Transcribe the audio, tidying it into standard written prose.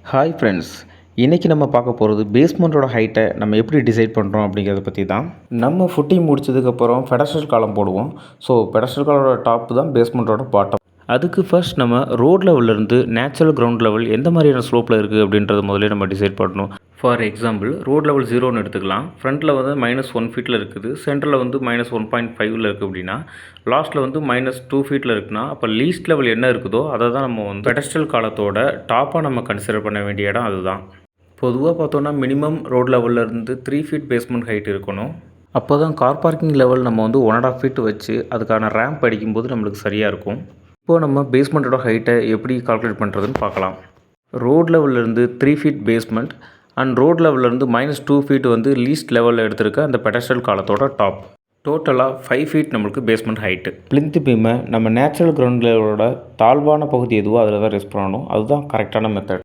Hi friends, இன்றைக்கி நம்ம பார்க்க போகிறது பேஸ்மெண்ட்டோட ஹைட்டை நம்ம எப்படி டிசைட் பண்ணுறோம் அப்படிங்கிறத பற்றி தான். நம்ம ஃபுட்டிங் முடிச்சதுக்கப்புறம் பெடஸ்டல் காலம் போடுவோம். ஸோ பெடஸ்டல் காலோட டாப் தான் பேஸ்மெண்ட்டோட பாட்டம். அதுக்கு ஃபர்ஸ்ட் நம்ம ரோட் லெவல்லேருந்து நேச்சுரல் கிரவுண்ட் லெவல் எந்த மாதிரியான ஸ்லோப்பில் இருக்குது அப்படின்றத முதல்ல நம்ம டிசைட் பண்ணணும். ஃபார் எக்ஸாம்பிள் ரோட் லெவல் 0ன்னு எடுத்துக்கலாம். ஃப்ரண்ட்டில் வந்து -1 ஃபீட்டில் இருக்குது, சென்டரில் வந்து -1.5ல் இருக்குது அப்படின்னா, லாஸ்ட்டில் வந்து -2 ஃபீட்டில் இருக்குன்னா, அப்போ லீஸ்ட் லெவல் என்ன இருக்குதோ அதை தான் நம்ம வந்து பெடஸ்டல் காலத்தோட டாப்பாக நம்ம கன்சிடர் பண்ண வேண்டிய இடம் அதுதான். பொதுவாக பார்த்தோன்னா மினிமம் ரோட் லெவல்லேருந்து 3 ஃபீட் பேஸ்மெண்ட் ஹைட் இருக்கணும். அப்போ தான் கார் பார்க்கிங் லெவல் நம்ம வந்து 1.5 ஃபீட் வச்சு அதுக்கான ரேம்ப் அடிக்கும்போது நம்மளுக்கு சரியாக இருக்கும். இப்போது நம்ம பேஸ்மெண்ட்டோட ஹைட்டை எப்படி கால்குலேட் பண்ணுறதுன்னு பார்க்கலாம். ரோட் லெவல்லேருந்து 3 ஃபீட் பேஸ்மெண்ட் அண்ட் ரோட் லெவல்லேருந்து -2 ஃபீட் வந்து லீஸ்ட் லெவலில் எடுத்திருக்க அந்த பெடஸ்டல் காலத்தோட டாப். டோட்டலாக 5 ஃபீட் நம்மளுக்கு பேஸ்மெண்ட் ஹைட்டு. பிளிந்த் பீமை நம்ம நேச்சுரல் கிரவுண்ட் லெவலோட தாழ்வான பகுதி எதுவோ அதில் தான் ரெஸ்ட் பண்ணணும். அதுதான் கரெக்டான மெத்தட்.